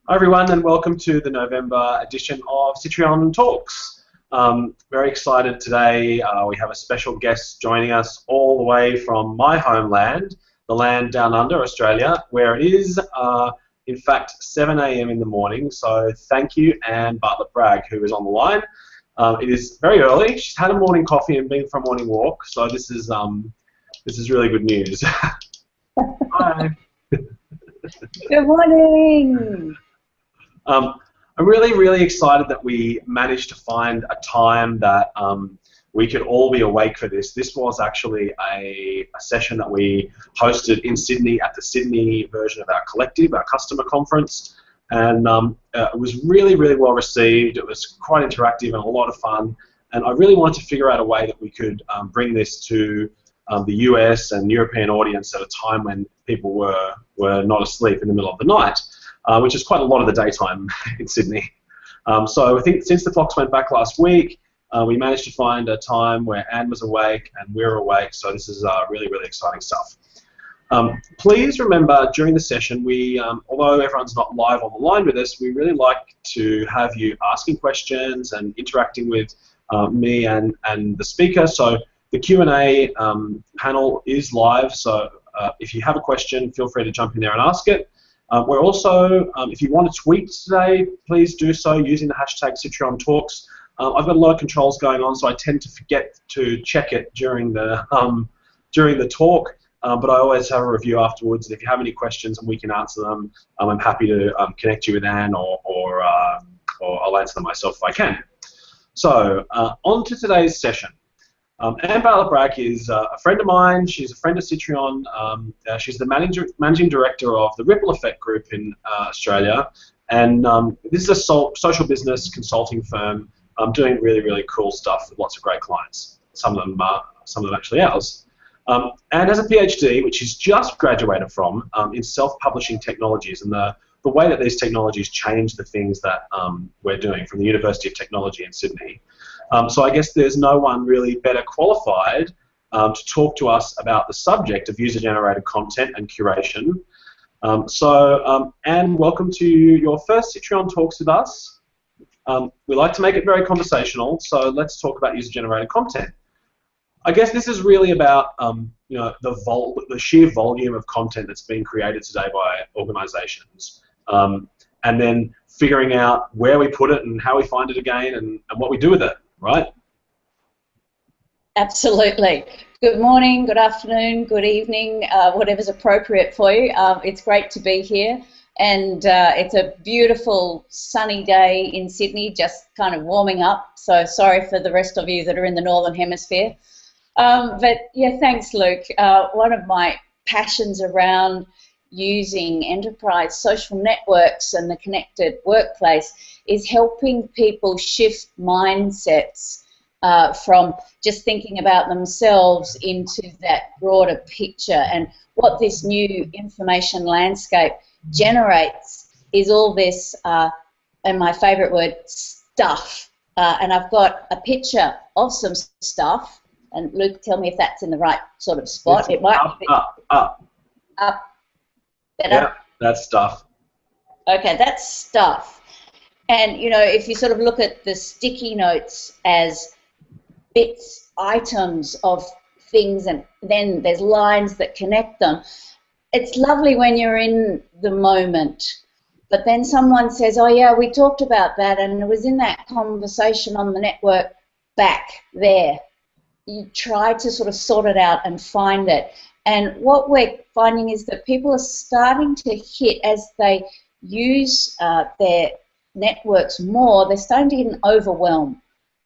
Hi everyone, and welcome to the November edition of Sitrion Talks. Very excited today. We have a special guest joining us all the way from my homeland, the land down under, Australia, where it is, in fact, 7 a.m. in the morning. So thank you, Anne Bartlett-Bragg, who is on the line. It is very early. She's had a morning coffee and been for a morning walk, so this is really good news. Hi. Good morning. I'm really excited that we managed to find a time that we could all be awake for this. This was actually a session that we hosted in Sydney at the Sydney version of our collective, our customer conference, and it was really well received. It was quite interactive and a lot of fun, and I really wanted to figure out a way that we could bring this to the US and European audience at a time when people were not asleep in the middle of the night. Which is quite a lot of the daytime in Sydney. So I think since the clocks went back last week, we managed to find a time where Anne was awake and we're awake, so this is really exciting stuff. Please remember during the session, although everyone's not live on the line with us, we really like to have you asking questions and interacting with me and the speaker. So the Q&A panel is live, so if you have a question, feel free to jump in there and ask it. We're also, if you want to tweet today, please do so using the hashtag #CitrionTalks. I've got a lot of controls going on, so I tend to forget to check it during the talk, but I always have a review afterwards. And if you have any questions and we can answer them, I'm happy to connect you with Anne, or I'll answer them myself if I can. So on to today's session. Anne Bartlett-Bragg is a friend of mine. She's a friend of Sitrion. She's the managing director of the Ripple Effect Group in Australia, and this is a social business consulting firm doing really cool stuff with lots of great clients. Some of them actually ours. Anne has a PhD, which she's just graduated from, in self-publishing technologies, and the way that these technologies change the things that we're doing from the University of Technology in Sydney. So I guess there's no one really better qualified to talk to us about the subject of user-generated content and curation. Anne, welcome to your first Sitrion Talks with us. We like to make it very conversational, so let's talk about user-generated content. I guess this is really about the sheer volume of content that's being created today by organisations, and then figuring out where we put it and how we find it again and what we do with it, right? Absolutely. Good morning, good afternoon, good evening, whatever's appropriate for you. It's great to be here, and it's a beautiful sunny day in Sydney, just kind of warming up, so sorry for the rest of you that are in the Northern Hemisphere. But yeah, thanks, Luke. One of my passions around using enterprise social networks and the connected workplace is helping people shift mindsets from just thinking about themselves into that broader picture. And what this new information landscape generates is all this, and my favourite word, stuff. And I've got a picture of some stuff. And Luke, tell me if that's in the right sort of spot. It might be up. Better? Yeah, that's stuff. Okay, that's stuff. And, you know, if you sort of look at the sticky notes as bits, items of things, and then there's lines that connect them, it's lovely when you're in the moment. But then someone says, oh, yeah, we talked about that, and it was in that conversation on the network back there. You try to sort of sort it out and find it. And what we're finding is that people are starting to hit, as they use their networks more, they're starting to get an overwhelm.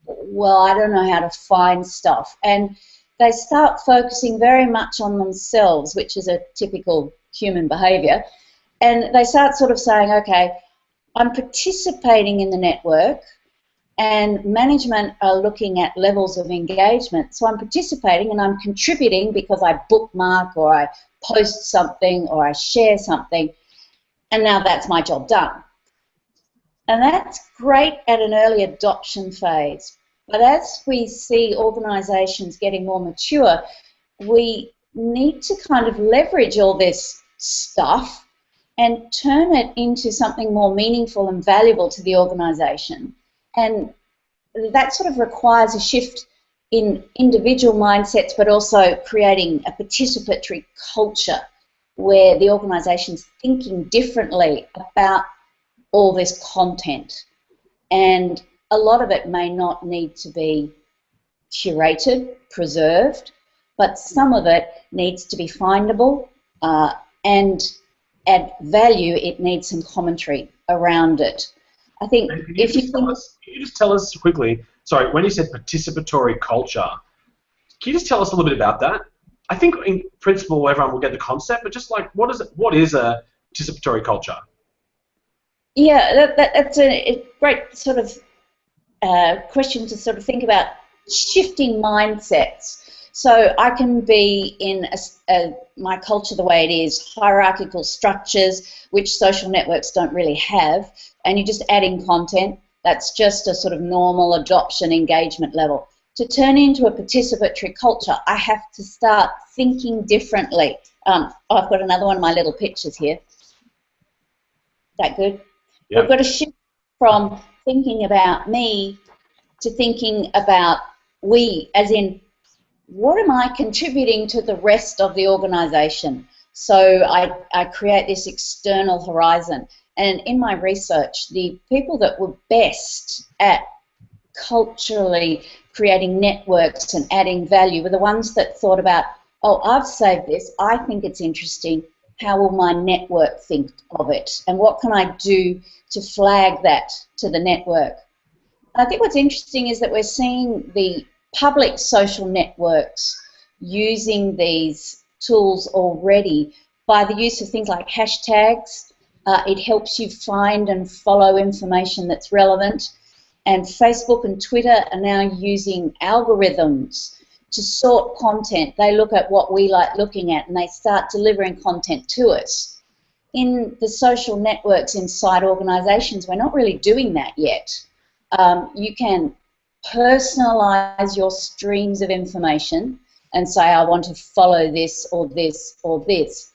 Well, I don't know how to find stuff. And they start focusing very much on themselves, which is a typical human behaviour. And they start sort of saying, okay, I'm participating in the network, and management are looking at levels of engagement. So I'm participating and I'm contributing because I bookmark or I post something or I share something, and now that's my job done. And that's great at an early adoption phase. But as we see organisations getting more mature, we need to kind of leverage all this stuff and turn it into something more meaningful and valuable to the organisation. And that sort of requires a shift in individual mindsets, but also creating a participatory culture where the organisation's thinking differently about all this content. And a lot of it may not need to be curated, preserved, but some of it needs to be findable and add value. It needs some commentary around it. I think if you can you just tell us quickly, sorry, when you said participatory culture, can you just tell us a little bit about that? I think in principle everyone will get the concept, but just like what is a participatory culture? Yeah, that's a great sort of question to sort of think about shifting mindsets. So I can be in my culture the way it is, hierarchical structures, which social networks don't really have, and you're just adding content. That's just a sort of normal adoption engagement level. To turn into a participatory culture, I have to start thinking differently. I've got another one of my little pictures here. That good? Yep. We've got to shift from thinking about me to thinking about we, as in, what am I contributing to the rest of the organisation? So I create this external horizon. And in my research, the people that were best at culturally creating networks and adding value were the ones that thought about, oh, I've saved this, I think it's interesting, how will my network think of it? And what can I do to flag that to the network? I think what's interesting is that we're seeing the public social networks using these tools already by the use of things like hashtags. It helps you find and follow information that's relevant. And Facebook and Twitter are now using algorithms to sort content. They look at what we like looking at and they start delivering content to us. In the social networks inside organisations, we're not really doing that yet. You can personalize your streams of information and say, I want to follow this or this or this.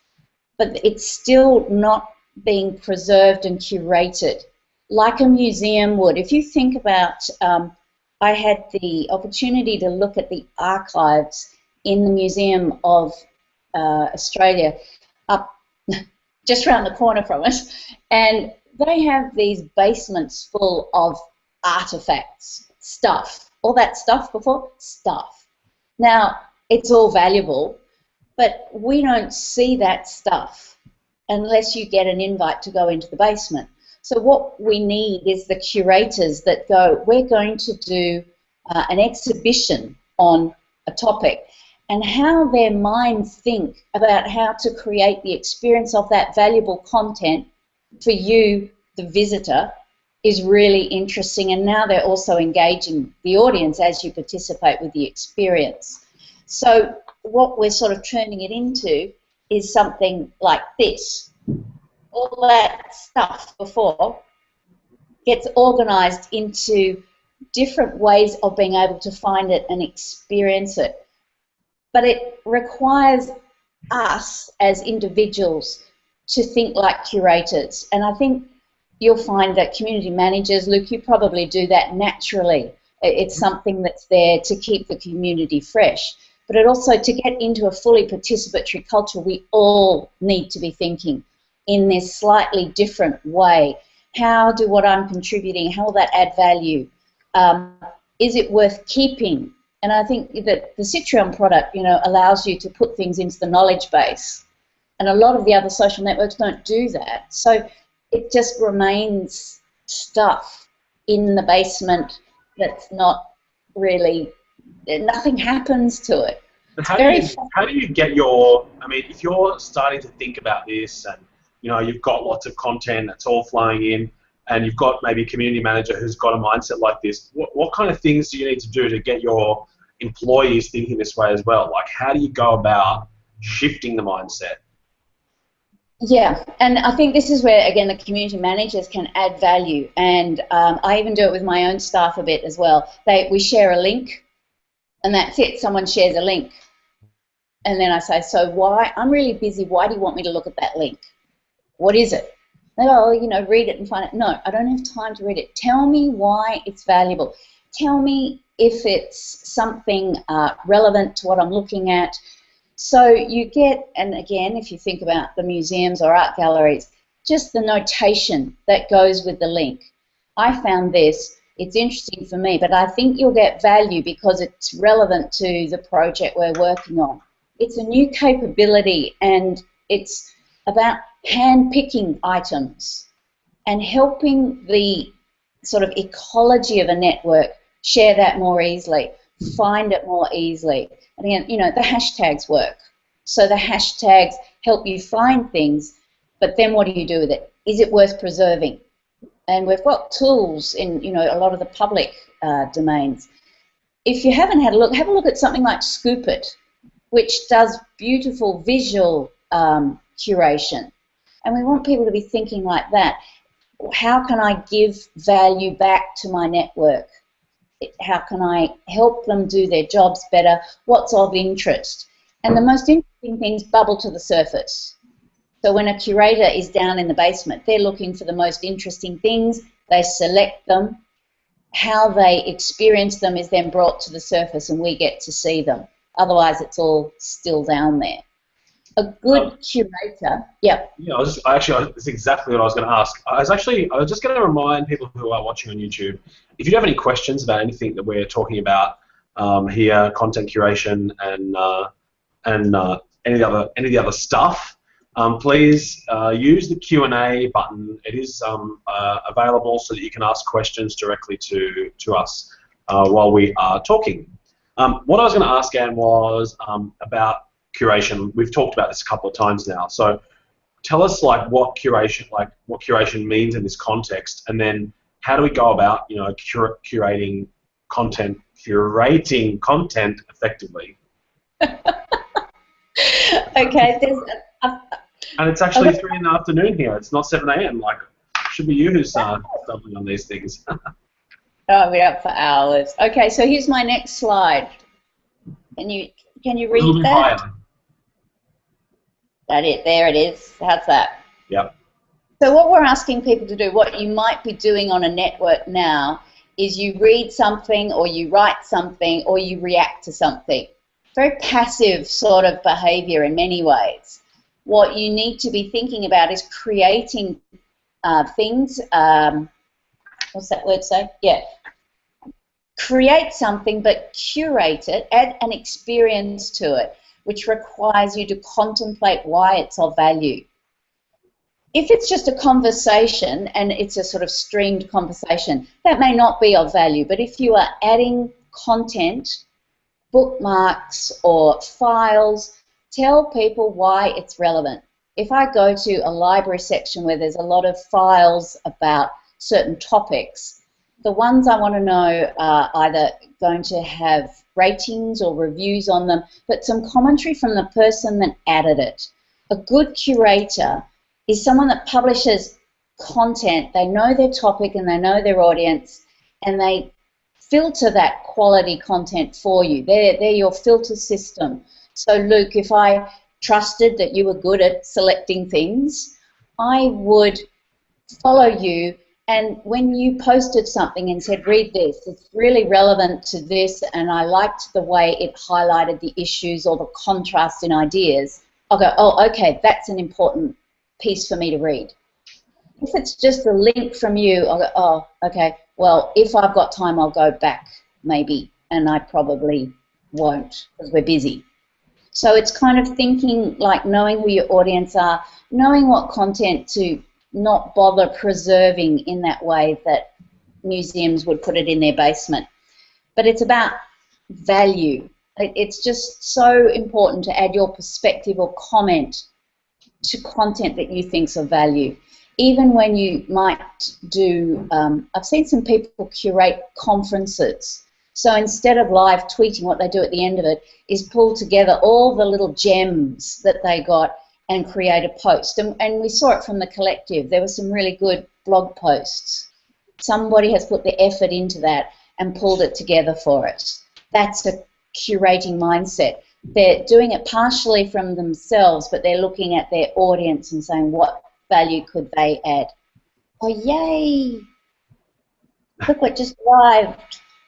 But it's still not being preserved and curated like a museum would. If you think about, I had the opportunity to look at the archives in the Museum of Australia up just around the corner from us, and they have these basements full of artifacts, stuff, all that stuff before, stuff. Now, it's all valuable, but we don't see that stuff unless you get an invite to go into the basement. So what we need is the curators that go, we're going to do an exhibition on a topic, and how their minds think about how to create the experience of that valuable content for you, the visitor, is really interesting. And now they're also engaging the audience as you participate with the experience. So what we're sort of turning it into is something like this. All that stuff before gets organised into different ways of being able to find it and experience it. But it requires us as individuals to think like curators. And I think you'll find that community managers, Luke, you probably do that naturally. It's something that's there to keep the community fresh. But it also, to get into a fully participatory culture, we all need to be thinking in this slightly different way. How do what I'm contributing, how will that add value? Is it worth keeping? And I think that the Sitrion product, you know, allows you to put things into the knowledge base. And a lot of the other social networks don't do that. So it just remains stuff in the basement that's not really, nothing happens to it. But how do you get your, I mean, if you're starting to think about this and, you know, you've got lots of content that's all flowing in, and you've got maybe a community manager who's got a mindset like this, what kind of things do you need to do to get your employees thinking this way as well? Like, how do you go about shifting the mindset? Yeah, and I think this is where, again, the community managers can add value, and I even do it with my own staff a bit as well. We share a link, and that's it. Someone shares a link, and then I say, so why? I'm really busy. Why do you want me to look at that link? what is it? They go, oh, you know, read it and find it. No, I don't have time to read it. Tell me why it's valuable. Tell me if it's something relevant to what I'm looking at. So you get, and again, if you think about the museums or art galleries, just the notation that goes with the link. I found this, it's interesting for me, but I think you'll get value because it's relevant to the project we're working on. It's a new capability, and it's about hand-picking items and helping the sort of ecology of a network share that more easily, find it more easily. And again, you know, the hashtags work. So the hashtags help you find things, but then what do you do with it? Is it worth preserving? And we've got tools in, you know, a lot of the public domains. If you haven't had a look, have a look at something like Scoop It, which does beautiful visual curation. And we want people to be thinking like that. How can I give value back to my network? How can I help them do their jobs better? What's of interest? And the most interesting things bubble to the surface. So when a curator is down in the basement, they're looking for the most interesting things, they select them, how they experience them is then brought to the surface and we get to see them. Otherwise it's all still down there. A good curator, yeah. Yeah, that's exactly what I was going to ask. I was just going to remind people who are watching on YouTube, if you have any questions about anything that we're talking about here, content curation and any of the other stuff, please use the Q&A button. It is available so that you can ask questions directly to us while we are talking. What I was going to ask, Anne, was about curation. We've talked about this a couple of times now. So tell us what curation means in this context, and then how do we go about, you know, curating content effectively? Okay, and it's actually 3 in the afternoon here. It's not 7 a.m. Like, it should be you who's stumbling on these things. Oh, we're up for hours. Okay, so here's my next slide. Can you read that? Higher. That it. There it is. How's that? Yep. So what we're asking people to do, what you might be doing on a network now, is you read something or you write something or you react to something. Very passive sort of behavior in many ways. What you need to be thinking about is creating things. What's that word say? Yeah. Create something, but curate it, add an experience to it, which requires you to contemplate why it's of value. If it's just a conversation and it's a sort of streamed conversation, that may not be of value, but if you are adding content, bookmarks or files, tell people why it's relevant. If I go to a library section where there's a lot of files about certain topics, the ones I want to know are either going to have ratings or reviews on them, but some commentary from the person that added it. A good curator is someone that publishes content, they know their topic and they know their audience, and they filter that quality content for you. They're your filter system. So Luke, if I trusted that you were good at selecting things, I would follow you, and when you posted something and said, read this, it's really relevant to this, and I liked the way it highlighted the issues or the contrast in ideas, I'll go, oh, okay, that's an important piece for me to read. If it's just a link from you, I'll go, oh, okay, well, if I've got time, I'll go back, maybe, and I probably won't because we're busy. So it's kind of thinking like knowing who your audience are, knowing what content to not bother preserving in that way that museums would put it in their basement. But it's about value. It's just so important to add your perspective or comment to content that you think's of value. Even when you might do, I've seen some people curate conferences. So instead of live tweeting, what they do at the end of it is pull together all the little gems that they got and create a post. And we saw it from the collective. There were some really good blog posts. Somebody has put the effort into that and pulled it together for us. That's a curating mindset. They're doing it partially from themselves, but they're looking at their audience and saying, what value could they add? Oh, yay! Look what just arrived.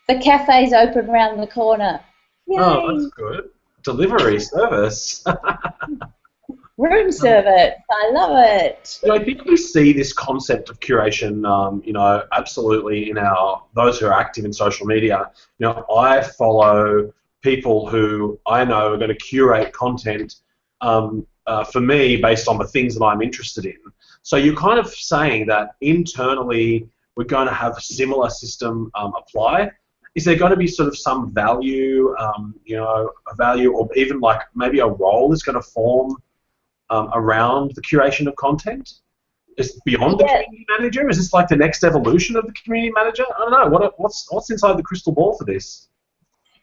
The cafe's open around the corner. Yay! Oh, that's good. Delivery service. Room service. I love it. You know, I think we see this concept of curation, you know, absolutely in those who are active in social media. You know, I follow people who I know are going to curate content for me based on the things that I'm interested in. So you're kind of saying that internally we're going to have a similar system apply. Is there going to be sort of some value, you know, a value, or even like maybe a role is going to form around the curation of content? Is beyond the community manager? Is this like the next evolution of the community manager? I don't know. What's inside the crystal ball for this?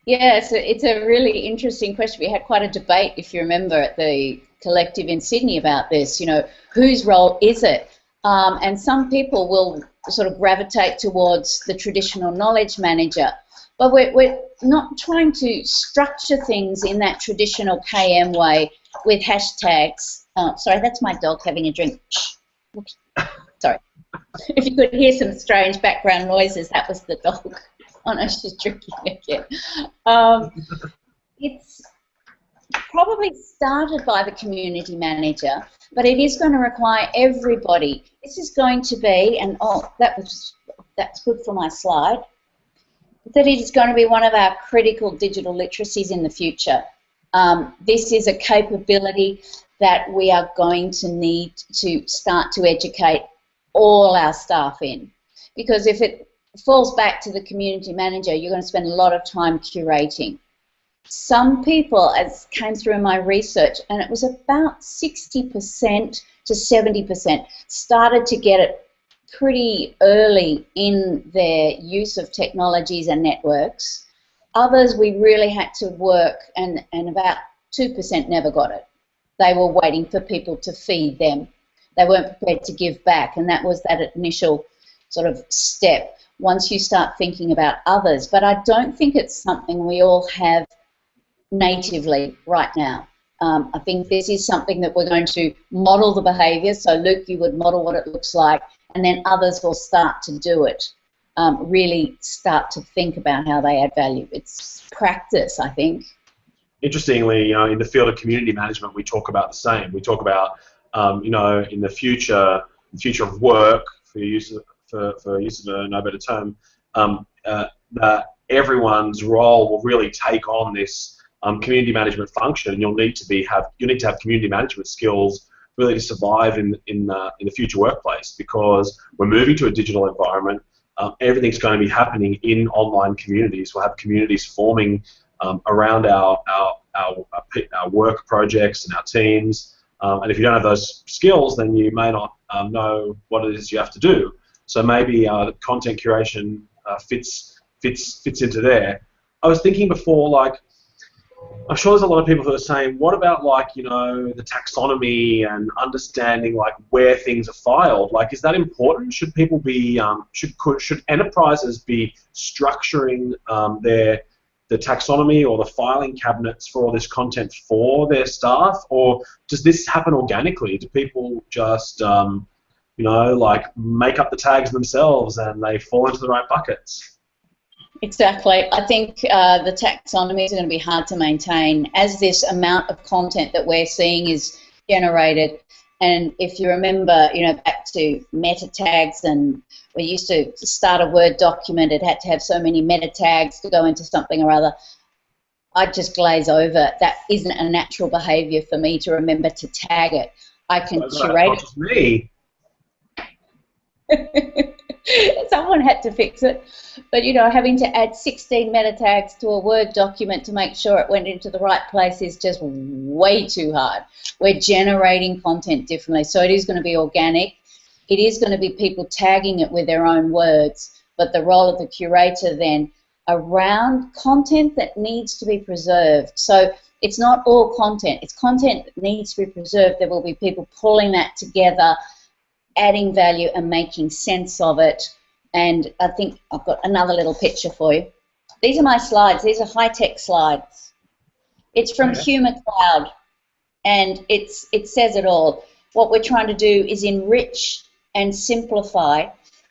Yeah, it's a really interesting question. We had quite a debate, if you remember, at the collective in Sydney about this. You know, whose role is it? And some people will sort of gravitate towards the traditional knowledge manager. But we're not trying to structure things in that traditional KM way with hashtags. Sorry, that's my dog having a drink. Oops. Sorry. If you could hear some strange background noises, that was the dog. Oh no, she's drinking again. It's probably started by the community manager, but it is going to require everybody. This is going to be, and oh, that's good for my slide, that it is going to be one of our critical digital literacies in the future. This is a capability that we are going to need to start to educate all our staff in, because if it falls back to the community manager, you're going to spend a lot of time curating. Some people, as came through in my research, and it was about 60% to 70%, started to get it pretty early in their use of technologies and networks. Others, we really had to work, and about 2% never got it. They were waiting for people to feed them. They weren't prepared to give back, and that was that initial sort of step once you start thinking about others. But I don't think it's something we all have natively right now. I think this is something that we're going to model the behaviour. So Luke, you would model what it looks like, and then others will start to do it, really start to think about how they add value. It's practice, I think. Interestingly, you know, in the field of community management, we talk about the same. We talk about, you know, in the future of work, for use of no better term, that everyone's role will really take on this community management function. You'll need to have community management skills really to survive in the future workplace, because we're moving to a digital environment. Everything's going to be happening in online communities. We'll have communities forming around our work projects and our teams. And if you don't have those skills, then you may not know what it is you have to do. So maybe content curation fits into there. I was thinking before, like, I'm sure there's a lot of people who are saying, what about, like, you know, the taxonomy and understanding, like, where things are filed? Like, is that important? Should people be should enterprises be structuring the taxonomy or the filing cabinets for all this content for their staff, or does this happen organically? Do people just you know, like, make up the tags themselves and they fall into the right buckets? Exactly. I think the taxonomy is going to be hard to maintain as this amount of content that we're seeing is generated. And if you remember, you know, back to meta tags, and we used to start a Word document, it had to have so many meta tags to go into something or other. I'd just glaze over. That isn't a natural behaviour for me to remember to tag it. I can curate it. Me. Someone had to fix it, but you know, having to add 16 meta tags to a Word document to make sure it went into the right place is just way too hard. We're generating content differently, so it is going to be organic. It is going to be people tagging it with their own words, but the role of the curator then around content that needs to be preserved. So it's not all content, it's content that needs to be preserved. There will be people pulling that together, adding value and making sense of it. And I think I've got another little picture for you. These are my slides. These are high-tech slides. It's from Humor Cloud, and it says it all. what we're trying to do is enrich and simplify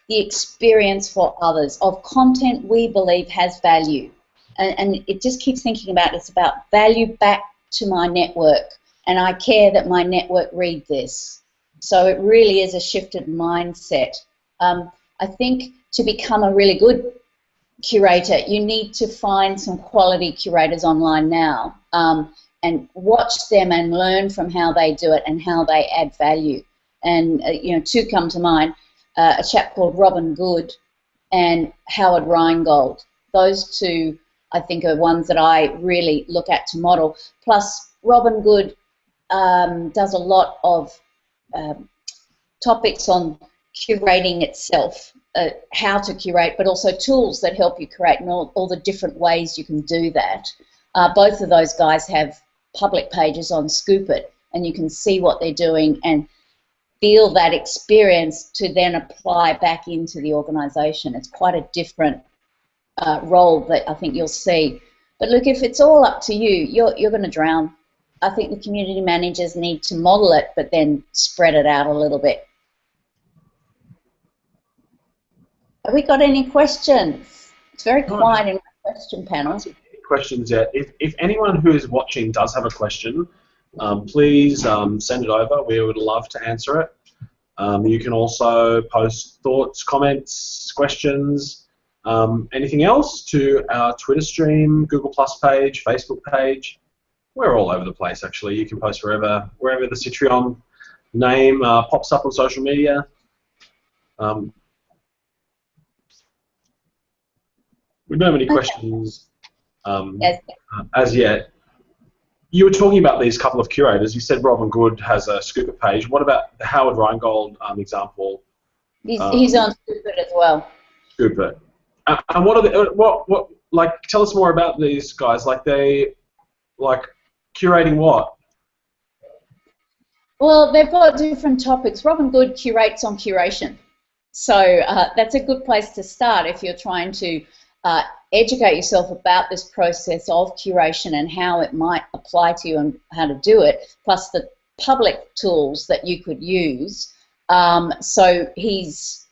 the experience for others of content we believe has value. And it just keeps thinking about it's about value back to my network, and I care that my network read this. So it really is a shifted mindset. I think to become a really good curator, you need to find some quality curators online now and watch them and learn from how they do it and how they add value. And you know, two come to mind: a chap called Robin Good and Howard Rheingold. Those two, I think, are ones that I really look at to model. Plus, Robin Good does a lot of topics on curating itself, how to curate, but also tools that help you curate and all the different ways you can do that. Both of those guys have public pages on Scoop It, and you can see what they're doing and feel that experience to then apply back into the organisation. It's quite a different role that I think you'll see. But look, if it's all up to you, you're going to drown. I think the community managers need to model it, but then spread it out a little bit. Have we got any questions? It's very quiet in the question panel. Any questions yet? If anyone who is watching does have a question, please send it over. We would love to answer it. You can also post thoughts, comments, questions, anything else to our Twitter stream, Google Plus page, Facebook page. We're all over the place, actually. You can post wherever the Sitrion name pops up on social media. We don't have any questions as yet. You were talking about these couple of curators. You said Robin Good has a Scoop It page. What about the Howard Rheingold example? He's on Scoop It as well. Scoop It. And what are the like? Tell us more about these guys. Like curating what? Well, they've got different topics. Robin Good curates on curation, so that's a good place to start if you're trying to educate yourself about this process of curation and how it might apply to you and how to do it, plus the public tools that you could use. So he's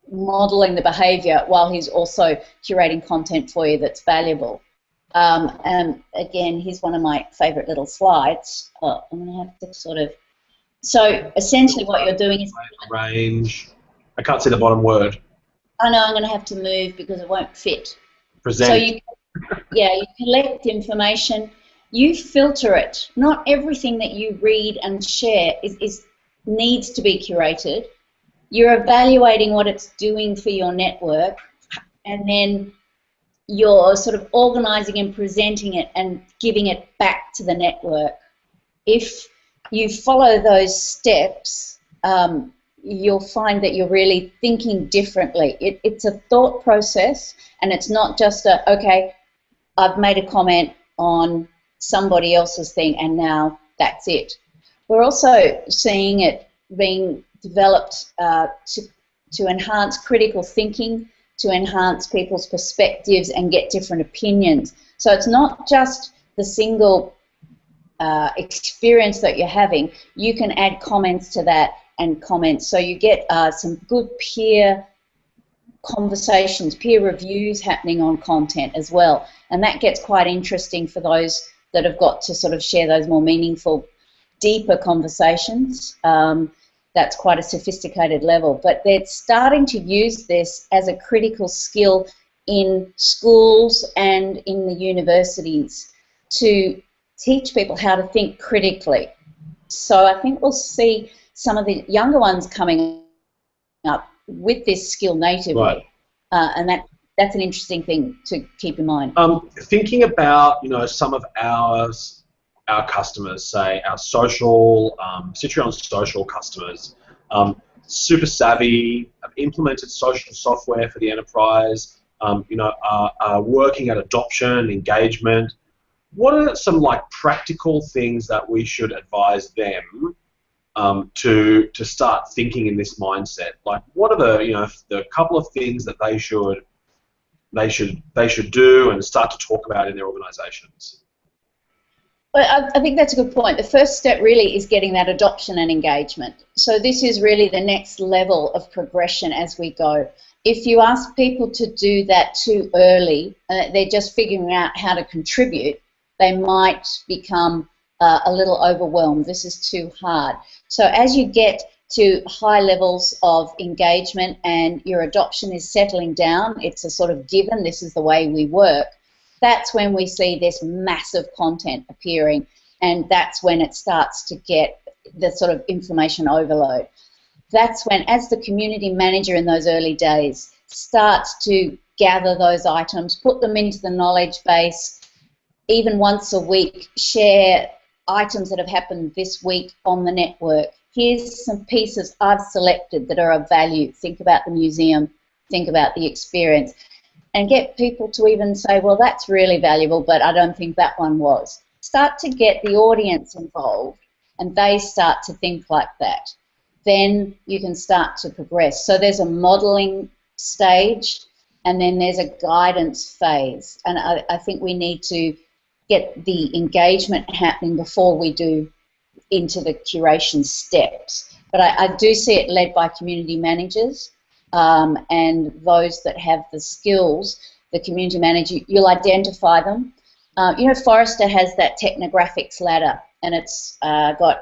modeling the behavior while he's also curating content for you that's valuable. And again, here's one of my favorite little slides. I'm going to have to sort of... So essentially what you're doing is... Range. I can't see the bottom word. I know I'm going to have to move because it won't fit. Present. So you collect information, you filter it. Not everything that you read and share needs to be curated. You're evaluating what it's doing for your network, and then you're sort of organising and presenting it and giving it back to the network. If you follow those steps, you'll find that you're really thinking differently. It's a thought process, and it's not just okay, I've made a comment on somebody else's thing and now that's it. We're also seeing it being developed to enhance critical thinking, to enhance people's perspectives and get different opinions. So it's not just the single experience that you're having. You can add comments to that and comments, so you get some good peer conversations, peer reviews happening on content as well, and that gets quite interesting for those that have got to sort of share those more meaningful, deeper conversations. That's quite a sophisticated level, but they're starting to use this as a critical skill in schools and in the universities to teach people how to think critically. So I think we'll see some of the younger ones coming up with this skill natively, right. And that's an interesting thing to keep in mind. Thinking about some of our customers, say our social Sitrion social customers, super savvy, have implemented social software for the enterprise, are working at adoption, engagement. What are some practical things that we should advise them to start thinking in this mindset? Like, what are the couple of things that they should do and start to talk about in their organizations? Well, I think that's a good point. The first step really is getting that adoption and engagement. So this is really the next level of progression as we go. If you ask people to do that too early, they're just figuring out how to contribute, they might become a little overwhelmed. This is too hard. So as you get to high levels of engagement and your adoption is settling down, it's a sort of given, this is the way we work, that's when we see this massive content appearing, and that's when it starts to get the sort of information overload. That's when, as the community manager in those early days, starts to gather those items, put them into the knowledge base, even once a week, share items that have happened this week on the network. Here's some pieces I've selected that are of value. Think about the museum, think about the experience. And get people to even say, well, that's really valuable, but I don't think that one was. Start to get the audience involved, and they start to think like that. Then you can start to progress. So there's a modelling stage, and then there's a guidance phase. And I think we need to get the engagement happening before we do into the curation steps. But I do see it led by community managers. And those that have the skills, the community manager, you'll identify them. You know, Forrester has that technographics ladder, and it's got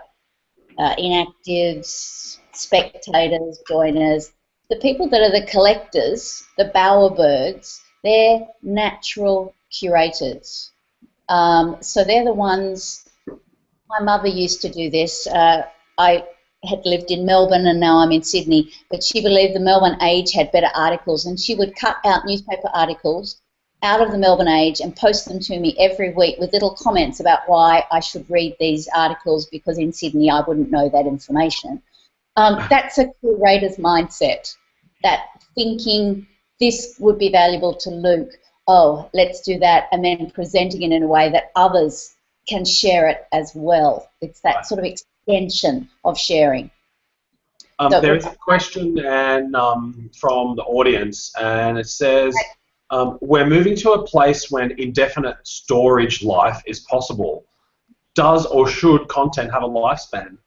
inactives, spectators, joiners. The people that are the collectors, the bowerbirds, they're natural curators. So they're the ones, my mother used to do this. I had lived in Melbourne and now I'm in Sydney, but she believed the Melbourne Age had better articles, and she would cut out newspaper articles out of the Melbourne Age and post them to me every week with little comments about why I should read these articles, because in Sydney I wouldn't know that information. That's a curator's mindset, that thinking this would be valuable to Luke, oh, let's do that, and then presenting it in a way that others can share it as well. It's that sort of extension of sharing. There is a question and from the audience, and it says, we're moving to a place when indefinite storage life is possible. Does or should content have a lifespan?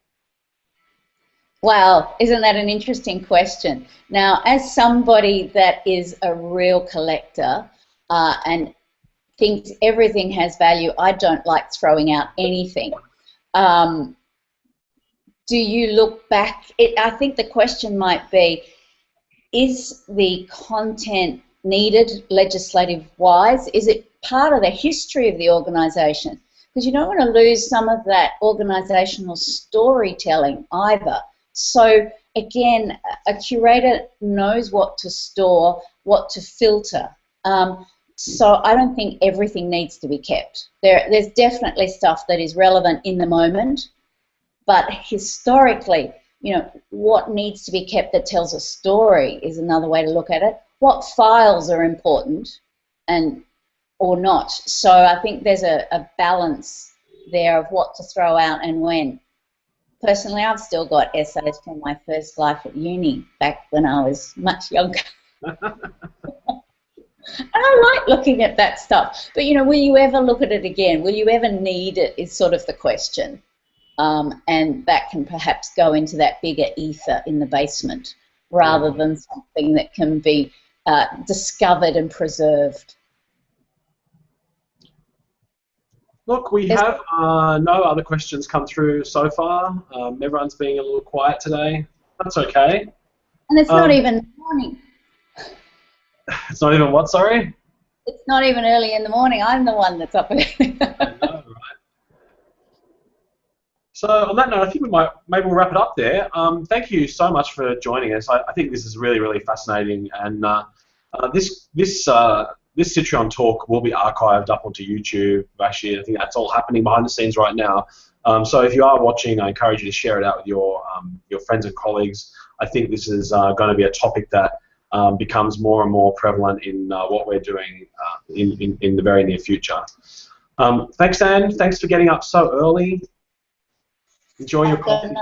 Wow, isn't that an interesting question? Now, as somebody that is a real collector and thinks everything has value, I don't like throwing out anything. Do you look back? I think the question might be, is the content needed legislative-wise? Is it part of the history of the organisation? Because you don't want to lose some of that organisational storytelling either. So again, a curator knows what to store, what to filter. So I don't think everything needs to be kept. There's definitely stuff that is relevant in the moment, but historically, you know, what needs to be kept that tells a story is another way to look at it. What files are important and or not. So I think there's a balance there of what to throw out and when. Personally, I've still got essays from my first life at uni back when I was much younger. And I like looking at that stuff. But, you know, will you ever look at it again? Will you ever need it is sort of the question. And that can perhaps go into that bigger ether in the basement rather than something that can be discovered and preserved. Look, we have no other questions come through so far. Everyone's being a little quiet today. That's okay. And it's not even morning. It's not even what, sorry? It's not even early in the morning. I'm the one that's up early. I know, right? So on that note, I think maybe we'll wrap it up there. Thank you so much for joining us. I think this is really, really fascinating, and this Sitrion talk will be archived up onto YouTube. Actually, I think that's all happening behind the scenes right now. So if you are watching, I encourage you to share it out with your friends and colleagues. I think this is going to be a topic that becomes more and more prevalent in what we're doing in the very near future. Thanks, Anne. Thanks for getting up so early. Enjoy your coffee.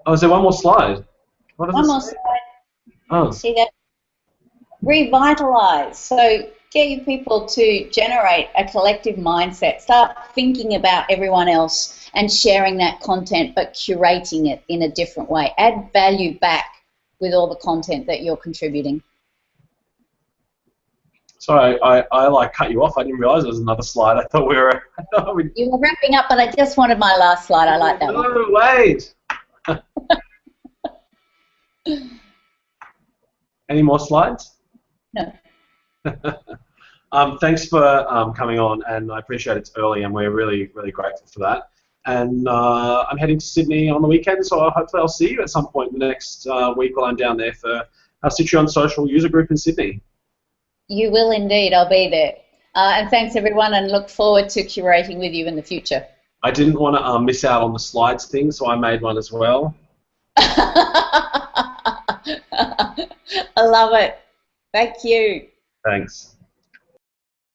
Oh, is there one more slide? One more slide. Oh. See that? Revitalise. So get you people to generate a collective mindset. Start thinking about everyone else and sharing that content, but curating it in a different way. Add value back with all the content that you're contributing. Sorry, I like cut you off. I didn't realise there was another slide. I thought we were. You were wrapping up, but I just wanted my last slide. I like that one. No, wait. Any more slides? No. Thanks for coming on, and I appreciate it's early, and we're really, really grateful for that. And I'm heading to Sydney on the weekend, so hopefully I'll see you at some point in the next week while I'm down there for our Sitrion social user group in Sydney. You will indeed. I'll be there. And thanks, everyone, and look forward to curating with you in the future. I didn't want to miss out on the slides thing, so I made one as well. I love it. Thank you. Thanks.